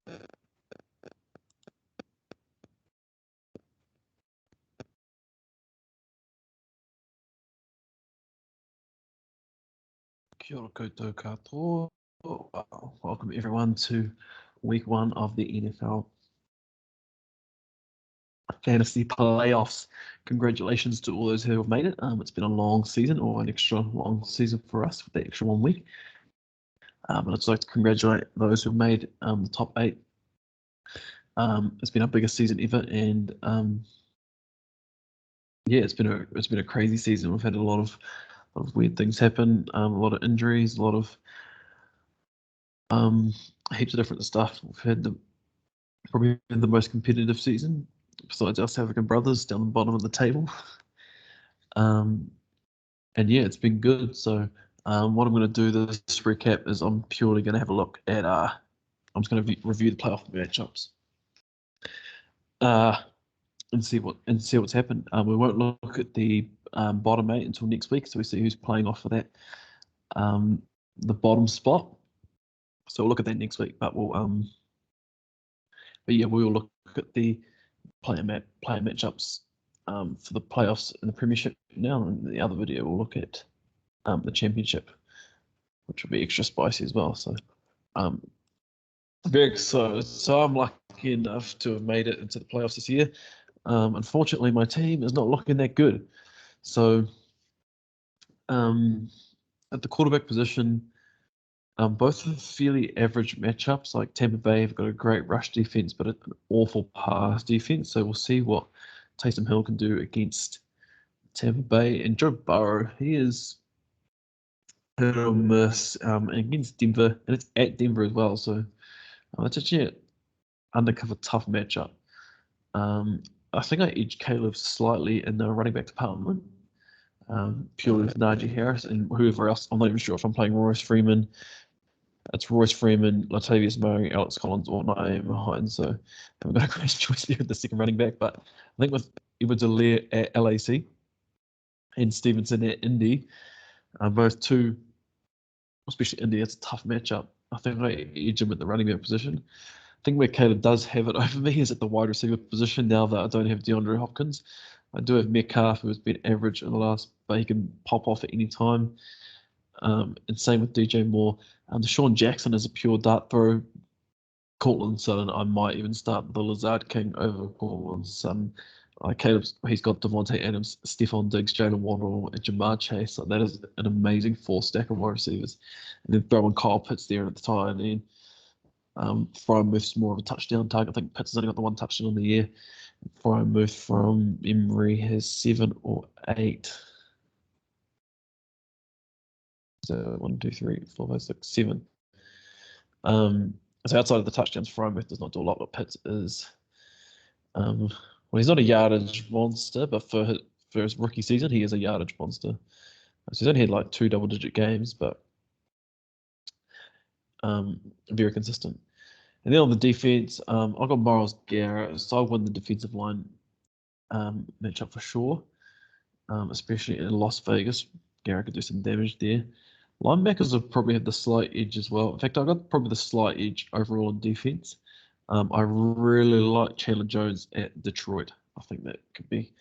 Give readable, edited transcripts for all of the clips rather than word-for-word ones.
Kia ora koutou katoa. Welcome everyone to week 1 of the NFL fantasy playoffs. Congratulations to all those who have made it. It's been a long season, or an extra long season for us with the extra 1 week. But I'd just like to congratulate those who have made the top 8. It's been our biggest season ever, and yeah, it's been a crazy season. We've had a lot of weird things happen, a lot of injuries, a lot of heaps of different stuff. We've had probably the most competitive season besides us African brothers down the bottom of the table. And yeah, it's been good. So what I'm going to do this recap is I'm purely going to have a look at I'm just going to review the playoff matchups and see what's happened. We won't look at the bottom 8 until next week, so we see who's playing off for that the bottom spot. So we'll look at that next week, but we'll look at the player matchups for the playoffs in the Premiership now. And the other video we'll look at the Championship, which will be extra spicy as well. So very excited. So I'm lucky enough to have made it into the playoffs this year. Unfortunately, my team is not looking that good. So at the quarterback position, both are fairly average matchups. Like Tampa Bay have got a great rush defense, but an awful pass defense. So we'll see what Taysom Hill can do against Tampa Bay. And Joe Burrow, he is hit or miss against Denver, and it's at Denver as well. So it's actually an undercover tough matchup. I think I edged Caleb slightly in the running back department, purely with Najee Harris and whoever else. I'm not even sure if I'm playing Royce Freeman. It's Royce Freeman, Latavius Murray, Alex Collins, or Naeem Hines. So I haven't got a great choice there with the second running back. But I think with Edwards-Helaire at LAC and Stevenson at Indy, both two, especially Indy, it's a tough matchup. I think I edge him at the running back position. I think where Caleb does have it over me is at the wide receiver position now that I don't have DeAndre Hopkins. I do have Metcalf, who has been average in the last, but he can pop off at any time. And same with DJ Moore. Deshaun Jackson is a pure dart throw. Cortland Sutton, I might even start the Lizard King over Cortland Sutton. He's got Devontae Adams, Stephon Diggs, Jalen Waddle, and Jamar Chase. So that is an amazing 4-stack of wide receivers. And then throwing Kyle Pitts there at the time, and Frymouth's more of a touchdown target. I think Pitts has only got the 1 touchdown in the year. Frymouth from memory has 7 or 8. So 1, 2, 3, 4, 5, 6, 7. So outside of the touchdowns, Frymouth does not do a lot, but Pitts is. Well, he's not a yardage monster, but for his rookie season, he is a yardage monster. So he's only had like 2 double-digit games, but very consistent. And then on the defense, I've got Myles Garrett, so I'll win the defensive line matchup for sure, especially in Las Vegas. Garrett could do some damage there. Linebackers have probably had the slight edge as well. In fact, I've got probably the slight edge overall in defense. I really like Chandler Jones at Detroit. I think that could be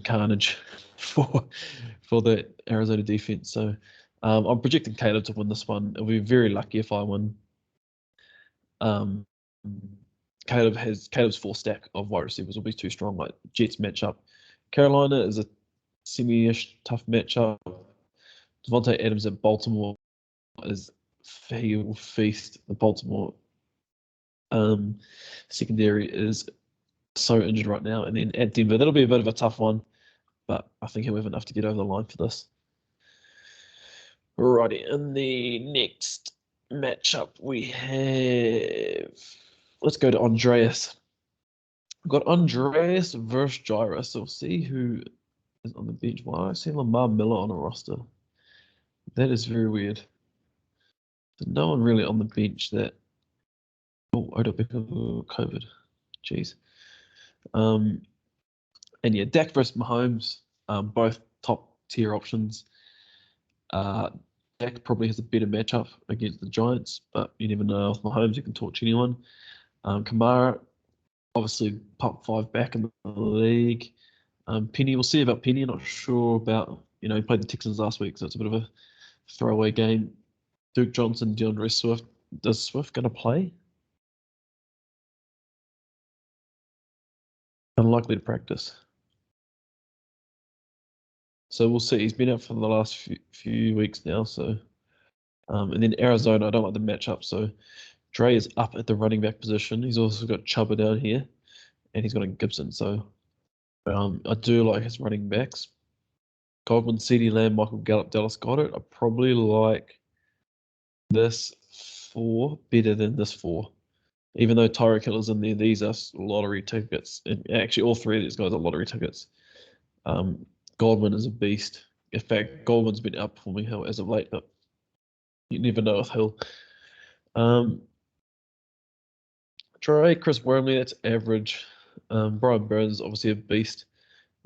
carnage for the Arizona defense. So I'm projecting Caleb to win this one. I'll be very lucky if I win. Caleb's 4-stack of wide receivers will be too strong. Like Jets matchup. Carolina is a semi-ish tough matchup. Devontae Adams at Baltimore he will feast. The Baltimore secondary is so injured right now. And then at Denver, that'll be a bit of a tough one, but I think he'll have enough to get over the line for this. Alrighty, in the next matchup we have, let's go to Andreas. We've got Andreas versus Jairus. So we'll see who is on the bench. Why do I see Lamar Miller on a roster? That is very weird. There's no one really on the bench that. Oh, Odell Beckham, COVID. Jeez. And yeah, Dak versus Mahomes, both top tier options. Dak probably has a better matchup against the Giants, but you never know. With Mahomes, you can torch anyone. Kamara, obviously, top 5 back in the league. Penny, we'll see about Penny. Not sure about, he played the Texans last week, so it's a bit of a throwaway game. Duke Johnson, DeAndre Swift. Does Swift going to play? Unlikely to practice. So we'll see. He's been out for the last few weeks now. So, and then Arizona, I don't like the matchup. So Dre is up at the running back position. He's also got Chuba down here, and he's got a Gibson. So I do like his running backs. Godwin, CeeDee Lamb, Michael Gallup, Dallas Goedert. I probably like this 4 better than this 4. Even though Tyreek Hill is in there, these are lottery tickets. And actually, all 3 of these guys are lottery tickets. Godwin is a beast. In fact, Godwin's been outperforming Hill as of late, but you never know with Hill. Trey, Chris Wormley, that's average. Brian Burns is obviously a beast.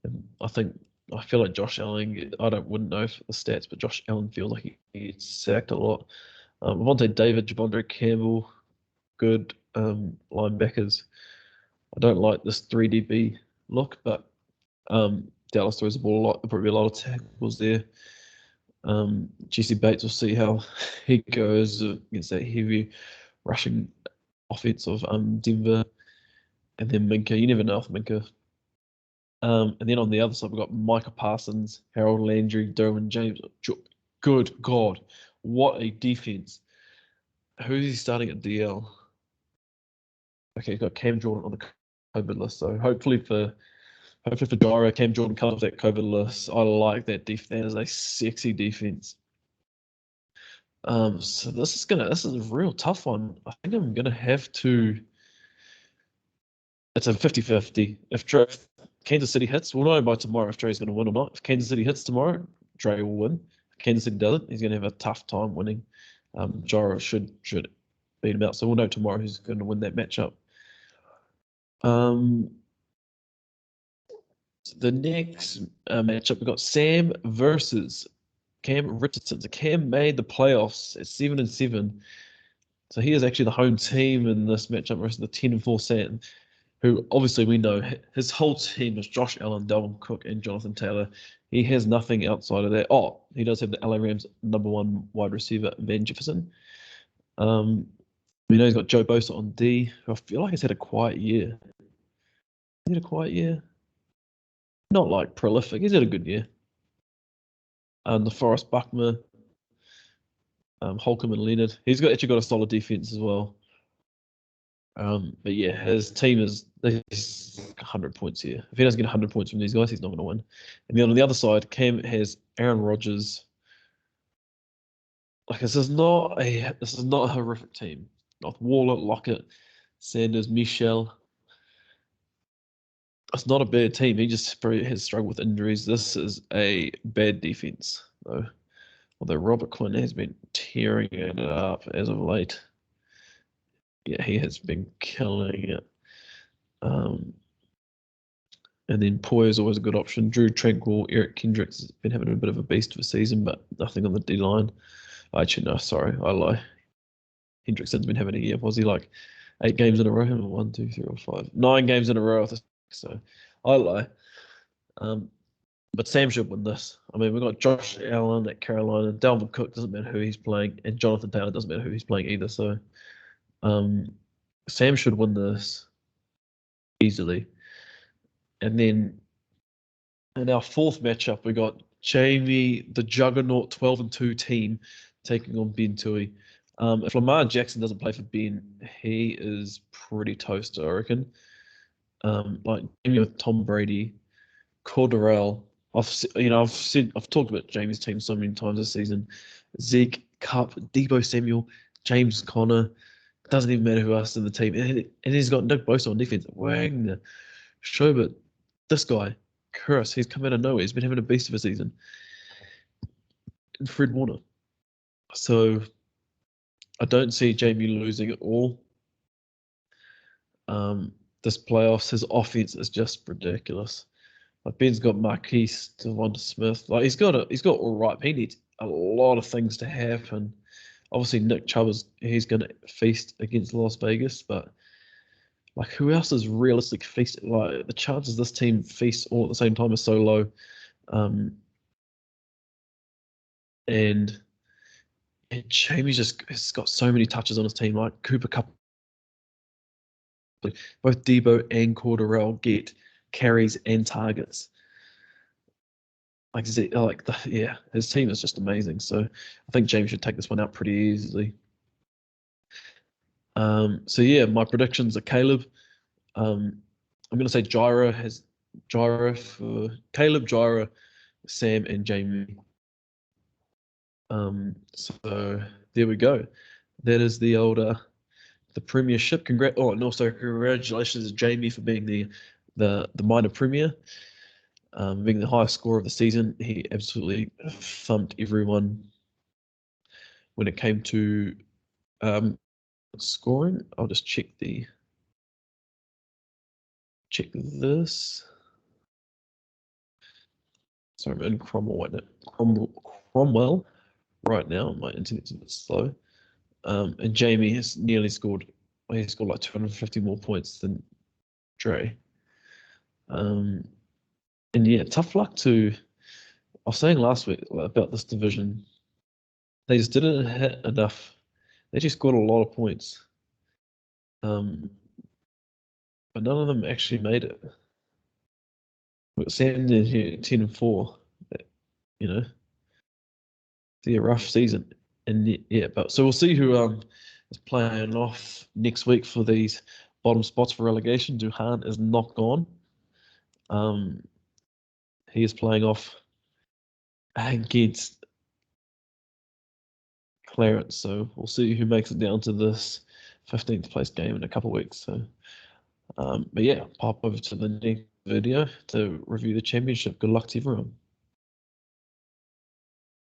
And I feel like Josh Allen, wouldn't know for the stats, but Josh Allen feels like he gets sacked a lot. Avonte David, Javondre Campbell, good linebackers. I don't like this 3DB look, but Dallas throws the ball a lot. There'll probably be a lot of tackles there. Jesse Bates, will see how he goes against that heavy rushing offense of Denver. And then Minka. You never know with Minka. And then on the other side, we've got Micah Parsons, Harold Landry, Derwin James. Good God. What a defense. Who's he starting at DL? Okay, he's got Cam Jordan on the COVID list. So hopefully for Gyro, Cam Jordan comes off that COVID list. I like that defense. That is a sexy defense. So this is a real tough one. I think I'm gonna have to. It's a 50-50. If Kansas City hits, we'll know by tomorrow if Dre's going to win or not. If Kansas City hits tomorrow, Dre will win. If Kansas City doesn't, he's going to have a tough time winning. Gyro should beat him out. So we'll know tomorrow who's going to win that matchup. The next matchup, we've got Sam versus Cam Richardson. So Cam made the playoffs at 7-7. So he is actually the home team in this matchup versus the 10-4 Sam, who obviously we know his whole team is Josh Allen, Dalvin Cook, and Jonathan Taylor. He has nothing outside of that. Oh, he does have the LA Rams #1 wide receiver, Van Jefferson. We know he's got Joe Bosa on D, who I feel like he's had a quiet year. He had a quiet year. Not like prolific. He's had a good year. DeForest Buckner, Holcomb and Leonard. He's actually got a solid defense as well. But yeah, his team is 100 points here. If he doesn't get 100 points from these guys, he's not going to win. And then on the other side, Cam has Aaron Rodgers. Like this is not a horrific team. Not Waller, Lockett, Sanders, Michelle. It's not a bad team. He just probably has struggled with injuries. This is a bad defense, though. Although Robert Quinn has been tearing it up as of late. Yeah, he has been killing it. And then Poyer is always a good option. Drew Tranquil, Eric Kendricks has been having a bit of a beast of a season, but nothing on the D line. Actually, no, sorry, I lie. Hendrickson's been having a year. Was he like 8 games in a row? 1, 2, 3, or 5. 9 games in a row. So I lie. But Sam should win this. I mean, we've got Josh Allen at Carolina. Dalvin Cook doesn't matter who he's playing, and Jonathan Taylor doesn't matter who he's playing either. So Sam should win this easily. And then in our fourth matchup, we got Jamie, the Juggernaut 12-2 team, taking on Ben Tui. If Lamar Jackson doesn't play for Ben, he is pretty toast, I reckon. Like Jamie with Tom Brady, Cordarrelle. I've talked about Jamie's team so many times this season. Zeke, Cup, Debo Samuel, James Conner. Doesn't even matter who else in the team. And he's got Nick Bosa on defense. Wagner, Schobert, this guy, Curse. He's come out of nowhere. He's been having a beast of a season. And Fred Warner. So I don't see Jamie losing at all. This playoffs, his offense is just ridiculous. Like Ben's got Marquise, Devonta Smith. Like he's got all right. He needs a lot of things to happen. Obviously, Nick Chubb he's going to feast against Las Vegas, but like who else is realistic feast? Like the chances this team feasts all at the same time are so low. Um, and Jamie just has got so many touches on his team. Like Cooper Cup, both Debo and Cordarrelle get carries and targets. Yeah, his team is just amazing. So I think James should take this one out pretty easily. So yeah, my predictions are Caleb. I'm gonna say Gyro for Caleb, Gyro, Sam, and Jamie. So there we go. That is the Premiership. And also congratulations to Jamie for being the minor Premier, being the highest score of the season. He absolutely thumped everyone when it came to scoring. I'll just check this. Sorry, I'm in Cromwell right now. My internet's a bit slow. And Jamie has nearly scored. He scored like 250 more points than Dre. And yeah, tough luck to. I was saying last week about this division. They just didn't hit enough. They just scored a lot of points. But none of them actually made it. But Sam did here 10-4. You know, it's a rough season. And yeah, but so we'll see who is playing off next week for these bottom spots for relegation. Duhan is not gone. He is playing off against Clarence. So we'll see who makes it down to this 15th place game in a couple of weeks. So, but yeah, pop over to the next video to review the championship. Good luck to everyone.